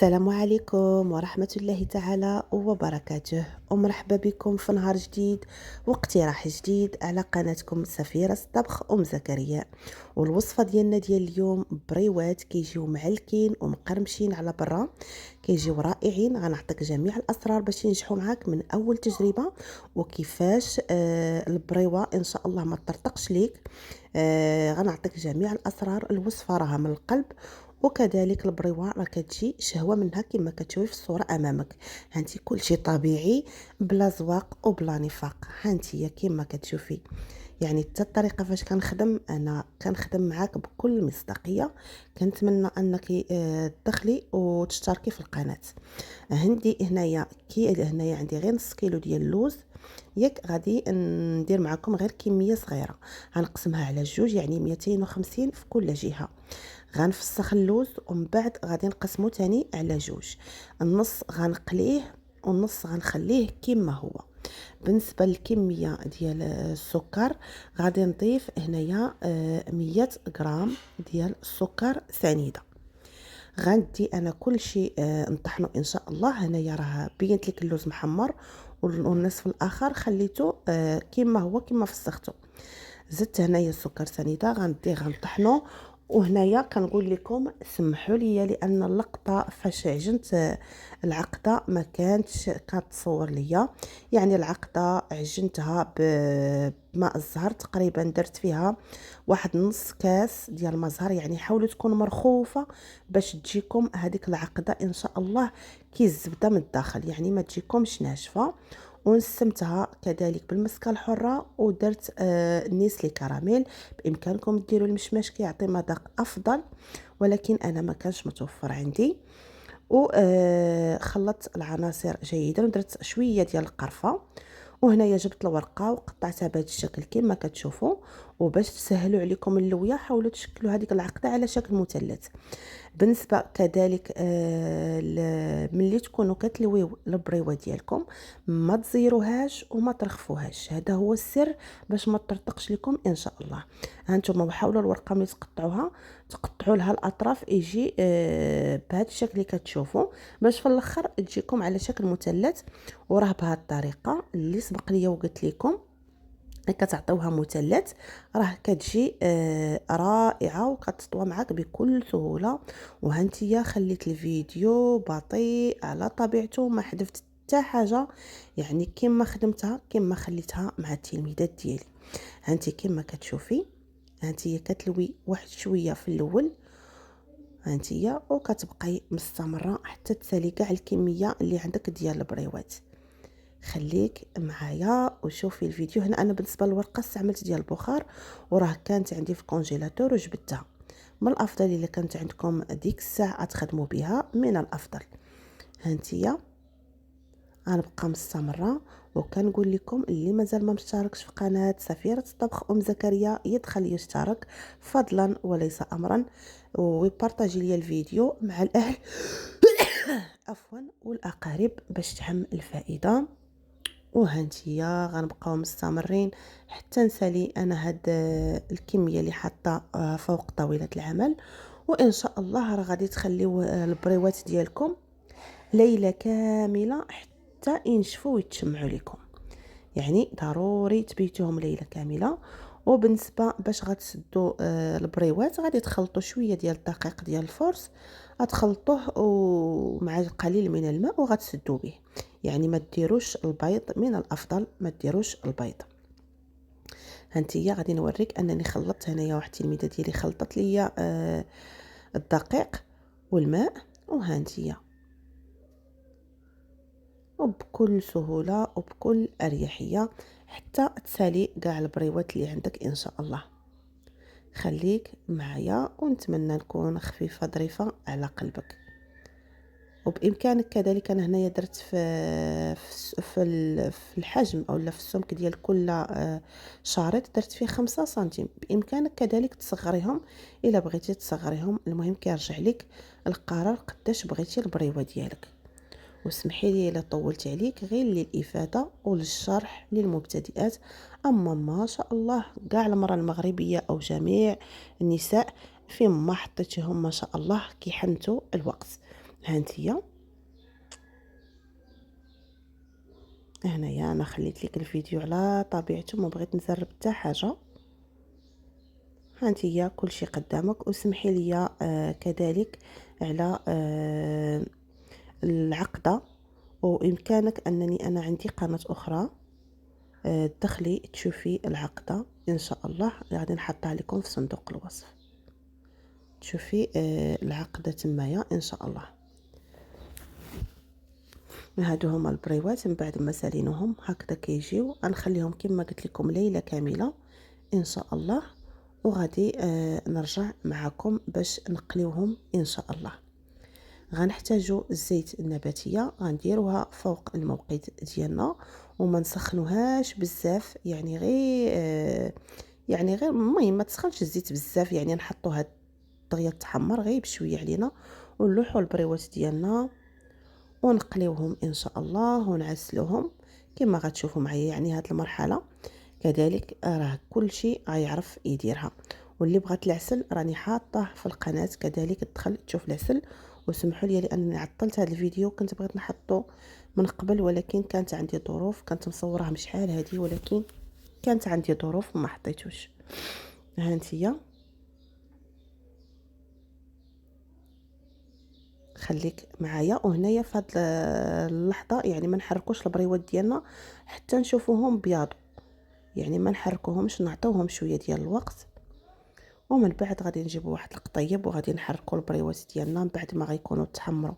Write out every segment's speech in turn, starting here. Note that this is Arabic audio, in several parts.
السلام عليكم ورحمة الله تعالى وبركاته، ومرحبا بكم في نهار جديد واقتراح جديد على قناتكم سفيرة الطبخ زكريا. والوصفة ديالنا ديال اليوم بريوات كيجيو معلكين ومقرمشين على برا، كيجيو رائعين. غنعطيك جميع الاسرار باش ينجحوا معاك من اول تجربة، وكيفاش البريوه ان شاء الله ما تطرطقش ليك. غنعطيك جميع الاسرار. الوصفة راها من القلب، وكذلك البريوه راه كتجي شهوه منها كما كتشوفي في الصوره امامك. هانتي كلشي طبيعي بلا زواق وبلا نفاق، هانتي كما كتشوفي. يعني حتى الطريقه فاش كنخدم انا كنخدم معاك بكل مصداقيه. كنتمنى انك تدخلي وتشتركي في القناه. عندي هنايا عندي غير نص كيلو ديال اللوز. غادي ندير معكم غير كميه صغيره، غنقسمها على جوج، يعني 250 في كل جهه. غنفسخ اللوز ومن بعد غادي نقسمو تاني على جوج. النص غنقليه والنص غنخليه كما هو. بالنسبه للكميه ديال السكر، غادي نضيف هنايا 100 غرام ديال السكر سنيده. غندي انا كل شيء نطحنه ان شاء الله. هنايا راه بينت لك اللوز محمر، والنصف الاخر خليته كما هو كما فسخته. زدت هنايا السكر سنيده غنديه غنطحنو. وهنايا كنقول لكم سمحوا لي لان اللقطه فاش عجنت العقده ما كانتش كتصور ليا. يعني العقده عجنتها بماء الزهر، تقريبا درت فيها واحد نص كاس ديال الماء الزهر. يعني حاولوا تكون مرخوفه باش تجيكم هذيك العقده ان شاء الله كي الزبده من الداخل، يعني ما تجيكمش ناشفه. ونسمتها كذلك بالمسكه الحره، ودرت نيسلي كراميل. بامكانكم ديروا المشماش كيعطي مذاق افضل، ولكن انا ما كانش متوفر عندي. وخلطت العناصر جيدا ودرت شويه ديال القرفه. وهنايا جبت الورقه وقطعتها بهذا الشكل كما كتشوفوا. وباش تسهلوا عليكم اللويه حاولوا تشكلوا هذيك العقده على شكل مثلث. بالنسبه كذلك ملي تكونوا كتلويو البريوه ديالكم، ما تزيروهاش وما ترخفوهاش. هذا هو السر باش ما تطرطقش لكم ان شاء الله. هانتوما حاولوا الورقه ملي تقطعوها تقطعوا لها الاطراف يجي بهذا الشكل اللي كتشوفوا، باش في الاخر تجيكم على شكل مثلث. وراه بهذه الطريقه اللي سبق ليا وقلت لكم كتعطيوها مثلث، راه كتجي رائعه وكتطوى معك بكل سهوله. وهانتيا خليت الفيديو بطيء على طبيعته، ما حذفت حتى حاجه، يعني كما خدمتها كما خليتها مع التلميذات ديالي. هانتي كما كتشوفي، هانتيا كتلوي واحد شويه في الاول، هانتيا وكتبقاي مستمره حتى تسالي كاع الكميه اللي عندك ديال البريوات. خليك معايا وشوفي الفيديو. هنا انا بالنسبه للورقه استعملت ديال البخار، وراه كانت عندي في الكونجيلاتور وجبتها. من الافضل الا كانت عندكم ديك الساعه تخدموا بها من الافضل. هانتيا غنبقى مستمره، وكنقول لكم اللي مازال ما مشتركش في قناه سفيره الطبخ زكريا يدخل يشترك فضلا وليس امرا، ويبارطاجي لي الفيديو مع الاهل عفوا والاقارب باش تعم الفائده. وهانتيا غنبقاو مستمرين حتى نسالي انا هاد الكميه اللي حاطه فوق طاوله العمل. وان شاء الله راه غادي تخليو البريوات ديالكم ليله كامله حتى ينشفوا ويتشمعوا لكم. يعني ضروري تبيتوهم ليله كامله. وبالنسبه باش غتسدوا البريوات، غادي تخلطوا شويه ديال الدقيق ديال الفورس، غتخلطوه ومع القليل من الماء وغتسدوا به. يعني ما ديروش البيض، من الافضل ما ديروش البيض. هانتيا غادي نوريك انني خلطت. هنايا واحد التلميذه ديالي خلطت ليا الدقيق والماء، وهانتيا وبكل سهوله وبكل اريحيه حتى تسالي كاع البريوات اللي عندك ان شاء الله. خليك معايا ونتمنى نكون خفيفه ظريفه على قلبك. وبامكانك كذلك، انا هنايا درت في الحجم او في السمك ديال كل شريط درت فيه 5 سنتيم. بامكانك كذلك تصغريهم الا بغيتي تصغريهم، المهم كيرجع لك القرار قداش بغيتي البريوه ديالك. واسمحي لي الا طولت عليك، غير للافاده وللشرح للمبتدئات. اما ما شاء الله كاع المراه المغربيه او جميع النساء فين ما حطيتيهم ما شاء الله كيحنتوا الوقت. هانتيا هنايا انا خليت لك الفيديو على طبيعته، ما بغيت نزرب حتى حاجه. هانتيا كلشي قدامك، وسمحي لي كذلك على العقده. وإمكانك أنني أنا عندي قناة أخرى تدخلي تشوفي العقدة إن شاء الله، غادي نحطها لكم في صندوق الوصف، تشوفي العقدة تمايا إن شاء الله. هادو هما البريوات، من بعد ما سالينهم هكذا كيجيو، غنخليهم كما قلت لكم ليلة كاملة إن شاء الله، وغادي نرجع معكم باش نقليوهم إن شاء الله. غنحتاجو الزيت النباتيه، غنديروها فوق الموقد ديالنا وما نسخنوهاش بزاف، يعني غير المهم ما تسخنش الزيت بزاف، يعني نحطوها دغيا تحمر غير بشويه علينا، ونلوحو البريوات ديالنا ونقليوهم ان شاء الله ونعسلوهم كما غتشوفوا معايا. يعني هاد المرحله كذلك راه كلشي غيعرف يديرها، واللي بغات العسل راني حاطه في القناه كذلك تدخل تشوف العسل. وسمحوا لي لانني عطلت هذا الفيديو، كنت بغيت نحطه من قبل ولكن كانت عندي ظروف، كنت مصوراه من شحال هذه ولكن كانت عندي ظروف وما حطيتوش. هانتيا خليك معايا، وهنايا في هاد اللحظه يعني ما نحركوش البريوات ديالنا حتى نشوفوهم بياض، يعني ما نحركوهمش، نعطيوهم شويه ديال الوقت، ومن بعد غادي نجيبوا واحد القطيب وغادي نحركوا البريوات ديالنا من بعد ما غيكونوا تحمروا.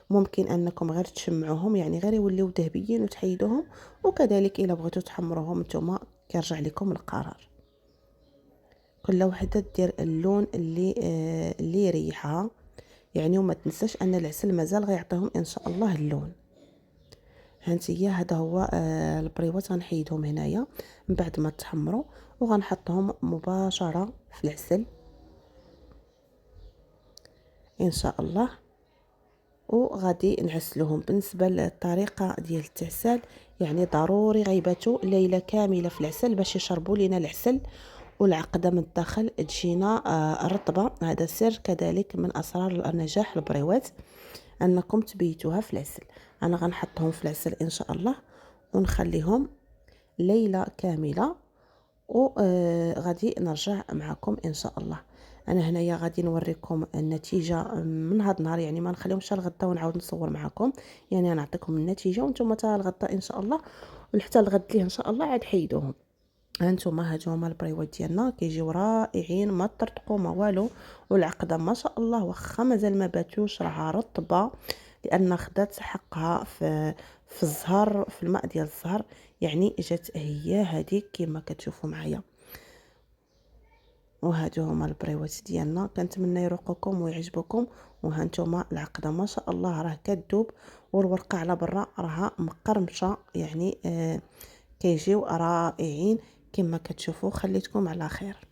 ممكن انكم غير تشمعوهم، يعني غير يوليو ذهبيين وتحيدوهم، وكذلك الا بغيتوا تحمروهم نتوما كيرجع لكم القرار. كل وحده دير اللون اللي يريحها، يعني وما تنساش ان العسل مازال غيعطيهم ان شاء الله اللون. هانتيا هذا هو البريوات غنحيدهم هنايا من بعد ما تحمروا، وغنحطهم مباشره في العسل ان شاء الله، وغادي نعسلوهم. بالنسبه للطريقه ديال التعسال، يعني ضروري غيباتوا ليله كامله في العسل باش يشربوا لينا العسل والعقده من الداخل تجينا رطبه. هذا سر كذلك من اسرار النجاح البريوات، انكم تبيتوها في العسل. انا غنحطهم في العسل ان شاء الله ونخليهم ليله كامله، وغادي نرجع معكم ان شاء الله. انا هنايا غادي نوريكم النتيجه من هذا النهار، يعني ما نخليهمش حتى الغدا ونعاود نصور معكم، يعني نعطيكم النتيجه وانتم حتى الغدا ان شاء الله، وحتى الغد ليه ان شاء الله عاد حيدوهم. هانتوما هادو هما البريوات ديالنا كيجيو رائعين، ما طرطقوا ما والو، والعقده ما شاء الله واخا مازال ما باتوش راها رطبه لان خدات حقها في الزهر، في الماء ديال الزهر، يعني جات هي هذيك كما كتشوفوا معايا. وهادو هما البريوات ديالنا، كنتمنى يروقكم ويعجبكم. وهانتوما العقده ما شاء الله راه كتذوب، والورقه على برا راها مقرمشه، يعني كيجيو رائعين كما كتشوفوا. خليتكم على خير.